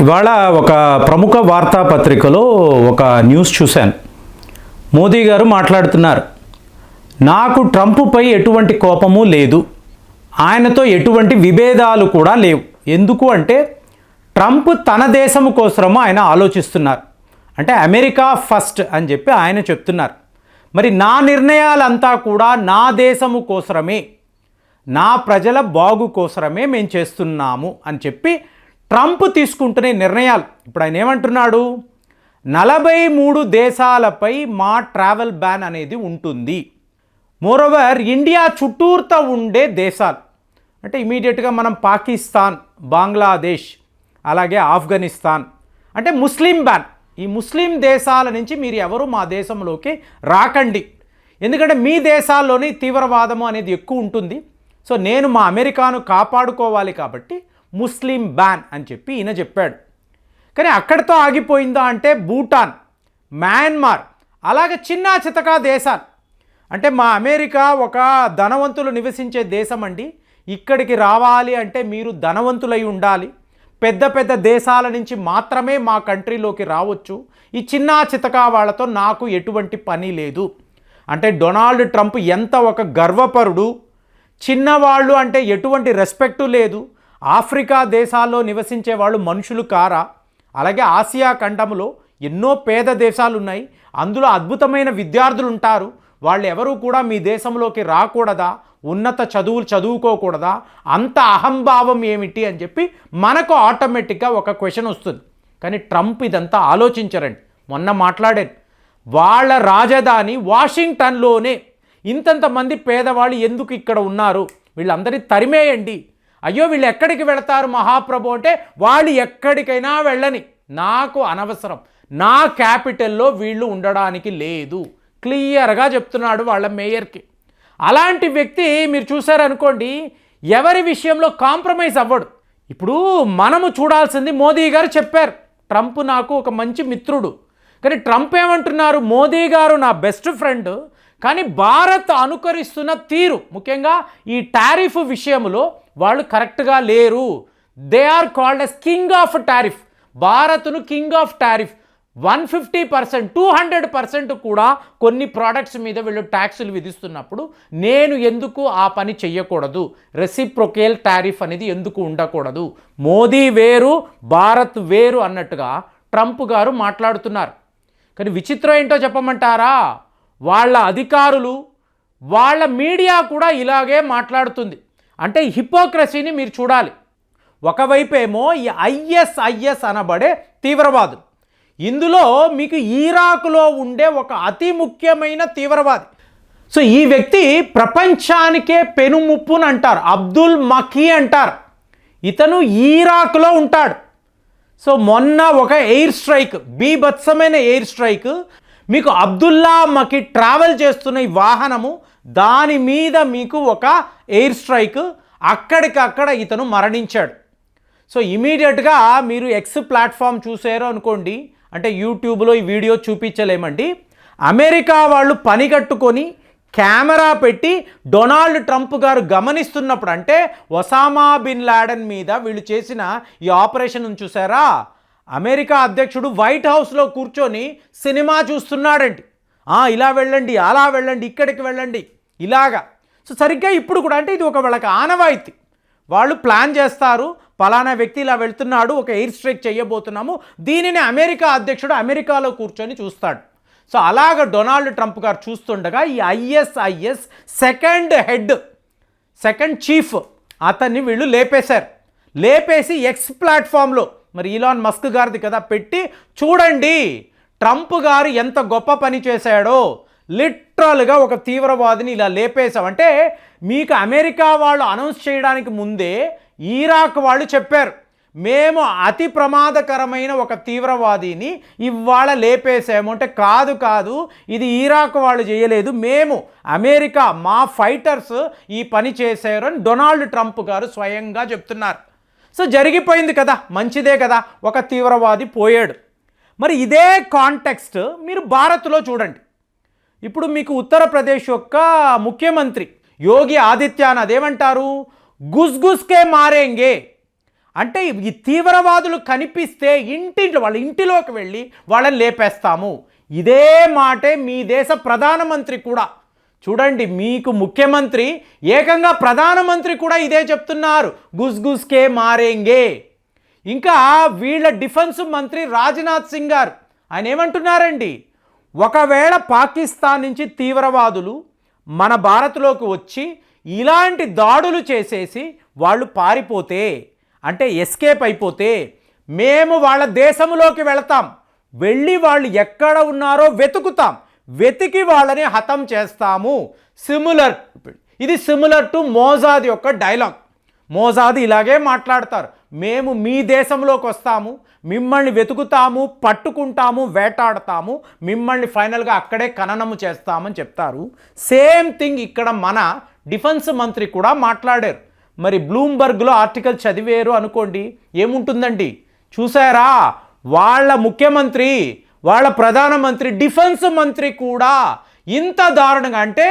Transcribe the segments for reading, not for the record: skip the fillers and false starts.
ఇవాళ ఒక ప్రముఖ వార్తాపత్రికలో ఒక న్యూస్ చూశాను. మోదీ గారు మాట్లాడుతున్నారు, నాకు ట్రంప్పై ఎటువంటి కోపము లేదు, ఆయనతో ఎటువంటి విభేదాలు కూడా లేవు. ఎందుకు అంటే ట్రంప్ తన దేశం కోసము ఆయన ఆలోచిస్తున్నారు, అంటే అమెరికా ఫస్ట్ అని చెప్పి ఆయన చెప్తున్నారు. మరి నా నిర్ణయాలంతా కూడా నా దేశము కోసమే, నా ప్రజల బాగు కోసమే మేము చేస్తున్నాము అని చెప్పి ట్రంప్ తీసుకుంటున్న నిర్ణయాలు. ఇప్పుడు ఆయన ఏమంటున్నాడు, 43 దేశాలపై మా ట్రావెల్ బ్యాన్ అనేది ఉంటుంది. మోరోవర్ ఇండియా చుట్టూర్తా ఉండే దేశాలు అంటే ఇమీడియట్గా మనం పాకిస్తాన్, బంగ్లాదేశ్, అలాగే ఆఫ్ఘనిస్తాన్ అంటే ముస్లిం బ్యాన్. ఈ ముస్లిం దేశాల నుంచి మీరు ఎవరు మా దేశంలోకి రాకండి, ఎందుకంటే మీ దేశాల్లోనే తీవ్రవాదము అనేది ఎక్కువ ఉంటుంది. సో నేను మా అమెరికాను కాపాడుకోవాలి కాబట్టి ముస్లిం బ్యాన్ అని చెప్పి ఈయన చెప్పాడు. కానీ అక్కడితో ఆగిపోయిందా అంటే భూటాన్, మయన్మార్, అలాగే చిన్న చితకా దేశాలు అంటే మా అమెరికా ఒక ధనవంతులు నివసించే దేశం అండి, ఇక్కడికి రావాలి అంటే మీరు ధనవంతులై ఉండాలి, పెద్ద పెద్ద దేశాల నుంచి మాత్రమే మా కంట్రీలోకి రావచ్చు, ఈ చిన్న చితకా వాళ్ళతో నాకు ఎటువంటి పని లేదు అంటే డొనాల్డ్ ట్రంప్ ఎంత ఒక గర్వపరుడు, చిన్నవాళ్ళు అంటే ఎటువంటి రెస్పెక్టు లేదు, ఆఫ్రికా దేశాల్లో నివసించే వాళ్ళు మనుషులు కారా, అలాగే ఆసియా ఖండంలో ఎన్నో పేద దేశాలు ఉన్నాయి, అందులో అద్భుతమైన విద్యార్థులు ఉంటారు, వాళ్ళు ఎవరూ కూడా మీ దేశంలోకి రాకూడదా, ఉన్నత చదువులు చదువుకోకూడదా, అంత అహంభావం ఏమిటి అని చెప్పి మనకు ఆటోమేటిక్గా ఒక క్వశ్చన్ వస్తుంది. కానీ ట్రంప్ ఇదంతా ఆలోచించరండి. మొన్న మాట్లాడారు, వాళ్ళ రాజధాని వాషింగ్టన్లోనే ఇంతంతమంది పేదవాళ్ళు ఎందుకు ఇక్కడ ఉన్నారు, వీళ్ళందరినీ తరిమేయండి. అయ్యో వీళ్ళు ఎక్కడికి వెళతారు మహాప్రభు అంటే వాళ్ళు ఎక్కడికైనా వెళ్ళని, నాకు అనవసరం, నా క్యాపిటల్లో వీళ్ళు ఉండడానికి లేదు, క్లియర్గా చెప్తున్నాడు వాళ్ళ మేయర్కి. అలాంటి వ్యక్తి మీరు చూసారనుకోండి, ఎవరి విషయంలో కాంప్రమైజ్ అవ్వడు. ఇప్పుడు మనము చూడాల్సింది, మోదీ గారు చెప్పారు ట్రంప్ నాకు ఒక మంచి మిత్రుడు, కానీ ట్రంప్ ఏమంటున్నారు, మోదీ గారు నా బెస్ట్ ఫ్రెండ్, కానీ భారత్ అనుకరిస్తున్న తీరు, ముఖ్యంగా ఈ టారిఫ్ విషయంలో వాళ్ళు కరెక్ట్గా లేరు. They are called as king of tariff. భారత్ను కింగ్ ఆఫ్ టారిఫ్ 150%, 200% కూడా కొన్ని ప్రోడక్ట్స్ మీద వీళ్ళు ట్యాక్సులు విధిస్తున్నప్పుడు నేను ఎందుకు ఆ పని చెయ్యకూడదు, రెసిప్రొకేల్ టారిఫ్ అనేది ఎందుకు ఉండకూడదు, మోదీ వేరు భారత్ వేరు అన్నట్టుగా ట్రంప్ గారు మాట్లాడుతున్నారు. కానీ విచిత్రం ఏంటో చెప్పమంటారా, వాళ్ళ అధికారులు, వాళ్ళ మీడియా కూడా ఇలాగే మాట్లాడుతుంది. అంటే హిపోక్రసీని మీరు చూడాలి. ఒకవైపేమో ఈ ఐఎస్ఐఎస్ అనబడే తీవ్రవాదులు, ఇందులో మీకు ఇరాక్లో ఉండే ఒక అతి ముఖ్యమైన తీవ్రవాది. సో ఈ వ్యక్తి ప్రపంచానికే పెనుముప్పుని అంటారు, అబ్దుల్ మకీ అంటారు. ఇతను ఇరాక్లో ఉంటాడు. సో మొన్న ఒక ఎయిర్ స్ట్రైక్, బీభత్సమైన ఎయిర్ స్ట్రైక్, మీకు అబ్దుల్లా మకీ ట్రావెల్ చేస్తున్న ఈ వాహనము, దాని మీద మీకు ఒక ఎయిర్ స్ట్రైక్, అక్కడికక్కడ ఇతను మరణించాడు. సో ఇమీడియట్గా మీరు ఎక్స్ ప్లాట్ఫామ్ చూసారో అనుకోండి, అంటే యూట్యూబ్లో ఈ వీడియో చూపించలేమండి, అమెరికా వాళ్ళు పని కట్టుకొని కెమెరా పెట్టి డొనాల్డ్ ట్రంప్ గారు గమనిస్తున్నప్పుడు, అంటే ఒసామా బిన్ లాడెన్ మీద వీళ్ళు చేసిన ఈ ఆపరేషన్ చూసారా, అమెరికా అధ్యక్షుడు వైట్ హౌస్లో కూర్చొని సినిమా చూస్తున్నాడండి. ఇలా వెళ్ళండి, అలా వెళ్ళండి, ఇక్కడికి వెళ్ళండి, ఇలాగా. సో సరిగ్గా ఇప్పుడు కూడా, అంటే ఇది ఒక వాళ్ళకి ఆనవాయితీ, వాళ్ళు ప్లాన్ చేస్తారు, పలానా వ్యక్తి ఇలా వెళ్తున్నాడు, ఒక ఎయిర్ స్ట్రైక్ చేయబోతున్నాము, దీనిని అమెరికా అధ్యక్షుడు అమెరికాలో కూర్చొని చూస్తాడు. సో అలాగ డొనాల్డ్ ట్రంప్ గారు చూస్తుండగా ఈ ఐఎస్ఐఎస్ సెకండ్ చీఫ్ అతన్ని వీళ్ళు లేపేశారు. లేపేసి ఎక్స్ ప్లాట్ఫామ్లో, మరి ఈలాన్ మస్క్ గారిది కదా, పెట్టి చూడండి ట్రంప్ గారు ఎంత గొప్ప పని చేశాడో, లిటరల్గా ఒక తీవ్రవాదిని ఇలా లేపేశామంటే, మీకు అమెరికా వాళ్ళు అనౌన్స్ చేయడానికి ముందే ఇరాక్ వాళ్ళు చెప్పారు, మేము అతి ప్రమాదకరమైన ఒక తీవ్రవాదిని ఇవాళ లేపేసాము అంటే, కాదు ఇది ఇరాక్ వాళ్ళు చేయలేదు, మేము అమెరికా మా ఫైటర్స్ ఈ పని చేశారు అని డొనాల్డ్ ట్రంప్ గారు స్వయంగా చెప్తున్నారు. సో జరిగిపోయింది కదా, మంచిదే కదా, ఒక తీవ్రవాది పోయాడు. మరి ఇదే కాంటెక్స్ట్ మీరు భారత్లో చూడండి. ఇప్పుడు మీకు ఉత్తరప్రదేశ్ యొక్క ముఖ్యమంత్రి యోగి ఆదిత్యనాథ్ ఏమంటారు, గుస్గుస్కే మారేంగే, అంటే ఈ తీవ్రవాదులు కనిపిస్తే వాళ్ళ ఇంటిలోకి వెళ్ళి వాళ్ళని లేపేస్తాము. ఇదే మాటే మీ దేశ ప్రధానమంత్రి కూడా. చూడండి, మీకు ముఖ్యమంత్రి ఏకంగా ప్రధానమంత్రి కూడా ఇదే చెప్తున్నారు, గుస్గుస్కే మారేంగే. ఇంకా వీళ్ళ డిఫెన్స్ మంత్రి రాజ్నాథ్ సింగ్ గారు ఆయన ఏమంటున్నారండి, ఒకవేళ పాకిస్తాన్ నుంచి తీవ్రవాదులు మన భారత్లోకి వచ్చి ఇలాంటి దాడులు చేసేసి వాళ్ళు పారిపోతే, అంటే ఎస్కేప్ అయిపోతే, మేము వాళ్ళ దేశంలోకి వెళతాం, వెళ్ళి వాళ్ళు ఎక్కడ ఉన్నారో వెతుకుతాం, వెతికి వాళ్ళని హతం చేస్తాము. ఇది సిమిలర్ టు మోజాద్ యొక్క డైలాగ్. మోజాద్ ఇలాగే మాట్లాడతారు, మేము మీ దేశంలోకి వస్తాము, మిమ్మల్ని వెతుకుతాము, పట్టుకుంటాము, వేటాడతాము, మిమ్మల్ని ఫైనల్గా అక్కడే ఖననము చేస్తామని చెప్తారు. సేమ్ థింగ్ ఇక్కడ మన డిఫెన్స్ మంత్రి కూడా మాట్లాడారు. మరి బ్లూంబర్గ్లో ఆర్టికల్ చదివేరు అనుకోండి, ఏముంటుందండి చూసారా, వాళ్ళ ముఖ్యమంత్రి, వాళ్ళ ప్రధానమంత్రి, డిఫెన్స్ మంత్రి కూడా ఇంత దారుణంగా, అంటే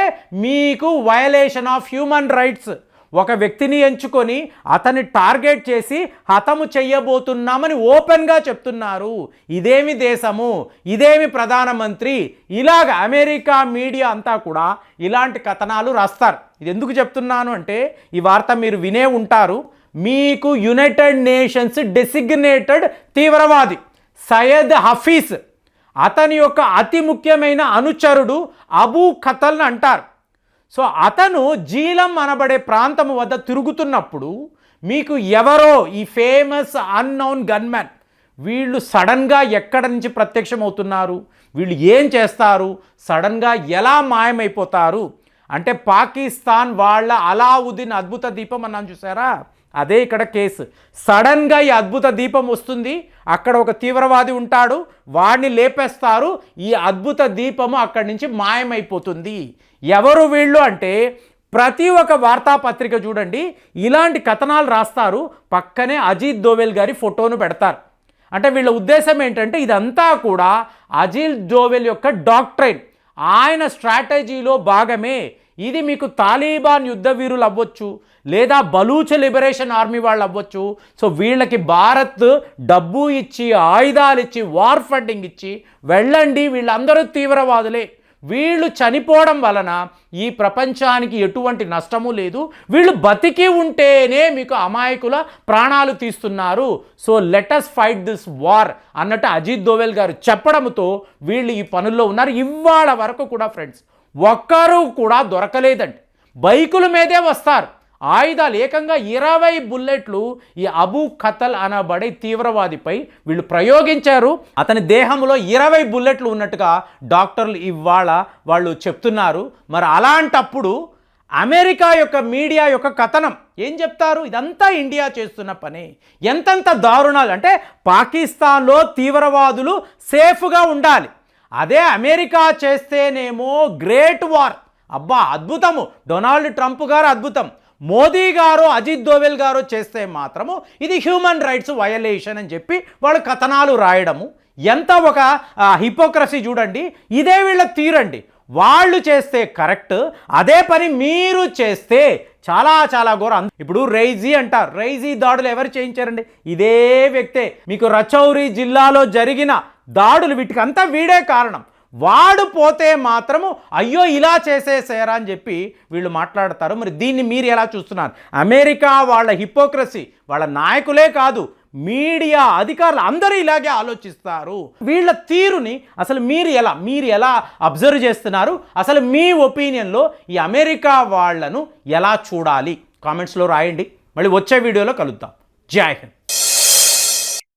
మీకు వయలేషన్ ఆఫ్ హ్యూమన్ రైట్స్, ఒక వ్యక్తిని ఎంచుకొని అతన్ని టార్గెట్ చేసి హతము చెయ్యబోతున్నామని ఓపెన్గా చెప్తున్నారు. ఇదేమి దేశము, ఇదేమి ప్రధానమంత్రి? ఇలాగ అమెరికా మీడియా అంతా కూడా ఇలాంటి కథనాలు రాస్తారు. ఇది ఎందుకు చెప్తున్నాను అంటే, ఈ వార్త మీరు వినే ఉంటారు. మీకు యునైటెడ్ నేషన్స్ డెసిగ్నేటెడ్ తీవ్రవాది సయ్యద్ హఫీజ్, అతని యొక్క అతి ముఖ్యమైన అనుచరుడు అబూ ఖతల్ అంటారు. సో అతను జీలం అనబడే ప్రాంతం వద్ద తిరుగుతున్నప్పుడు మీకు ఎవరో ఈ ఫేమస్ అన్నౌన్ గన్మ్యాన్, వీళ్ళు సడన్గా ఎక్కడి నుంచి ప్రత్యక్షమవుతున్నారు, వీళ్ళు ఏం చేస్తారు, సడన్గా ఎలా మాయమైపోతారు అంటే, పాకిస్తాన్ వాళ్ళ అలావుద్దీన్ అద్భుత దీపం అన్నాను చూసారా, అదే ఇక్కడ కేసు. సడన్గా ఈ అద్భుత దీపం వస్తుంది, అక్కడ ఒక తీవ్రవాది ఉంటాడు, వాడిని లేపేస్తారు, ఈ అద్భుత దీపము అక్కడి నుంచి మాయమైపోతుంది. ఎవరు వీళ్ళు అంటే, ప్రతి ఒక్క వార్తాపత్రిక చూడండి ఇలాంటి కథనాలు రాస్తారు, పక్కనే అజిత్ దోవెల్ గారి ఫోటోను పెడతారు. అంటే వీళ్ళ ఉద్దేశం ఏంటంటే, ఇదంతా కూడా అజిత్ దోవెల్ యొక్క డాక్ట్రైన్, ఆయన స్ట్రాటజీలో భాగమే. ఇది మీకు తాలిబాన్ యుద్ధ వీరులు అవ్వచ్చు, లేదా బలూచ్ లిబరేషన్ ఆర్మీ వాళ్ళు అవ్వచ్చు. సో వీళ్ళకి భారత్ డబ్బు ఇచ్చి, ఆయుధాలు ఇచ్చి, వార్ ఫండింగ్ ఇచ్చి, వెళ్ళండి, వీళ్ళందరూ తీవ్రవాదులే, వీళ్ళు చనిపోవడం వలన ఈ ప్రపంచానికి ఎటువంటి నష్టము లేదు, వీళ్ళు బతికి ఉంటేనే మీకు అమాయకుల ప్రాణాలు తీస్తున్నారు. So let's fight this war అన్నట్టు అజిత్ దోవెల్ గారు చెప్పడంతో వీళ్ళు ఈ పనుల్లో ఉన్నారు. ఇవాళ వరకు కూడా ఫ్రెండ్స్ ఒక్కరు కూడా దొరకలేదండి. బైకుల మీదే వస్తారు, ఆయుధాలు, ఏకంగా 20 బుల్లెట్లు ఈ అబూ ఖతల్ అనబడే తీవ్రవాదిపై వీళ్ళు ప్రయోగించారు. అతని దేహంలో 20 బుల్లెట్లు ఉన్నట్టుగా డాక్టర్లు ఇవాళ వాళ్ళు చెప్తున్నారు. మరి అలాంటప్పుడు అమెరికా యొక్క మీడియా యొక్క కథనం ఏం చెప్తారు, ఇదంతా ఇండియా చేస్తున్న పని, ఎంతంత దారుణాలు అంటే, పాకిస్తాన్లో తీవ్రవాదులు సేఫ్గా ఉండాలి, అదే అమెరికా చేస్తేనేమో గ్రేట్ వార్, అబ్బా అద్భుతము, డొనాల్డ్ ట్రంప్ గారు అద్భుతం, మోదీ గారు, అజిత్ దోవెల్ గారు చేస్తే మాత్రము ఇది హ్యూమన్ రైట్స్ వయలేషన్ అని చెప్పి వాళ్ళు కథనాలు రాయడము, ఎంత ఒక హిపోక్రసీ చూడండి. ఇదే వీళ్ళ తీరండి, వాళ్ళు చేస్తే కరెక్ట్, అదే పని మీరు చేస్తే చాలా చాలా ఘోరం. ఇప్పుడు రైజీ అంటారు, రైజీ దాడులు ఎవరు చేయించారండి, ఇదే వ్యక్తే. మీకు రచౌరి జిల్లాలో జరిగిన దాడులు వీటికి అంతా వీడే కారణం. వాడు పోతే మాత్రము అయ్యో ఇలా చేసేసారా అని చెప్పి వీళ్ళు మాట్లాడతారు. మరి దీన్ని మీరు ఎలా చూస్తున్నారు? అమెరికా వాళ్ళ హిపోక్రసీ, వాళ్ళ నాయకులే కాదు, మీడియా అధికారులు అందరూ ఇలాగే ఆలోచిస్తారు. వీళ్ళ తీరుని అసలు మీరు ఎలా అబ్జర్వ్ చేస్తున్నారు? అసలు మీ ఒపీనియన్లో ఈ అమెరికా వాళ్ళను ఎలా చూడాలి? కామెంట్స్లో రాయండి. మళ్ళీ వచ్చే వీడియోలో కలుద్దాం. జై హింద్.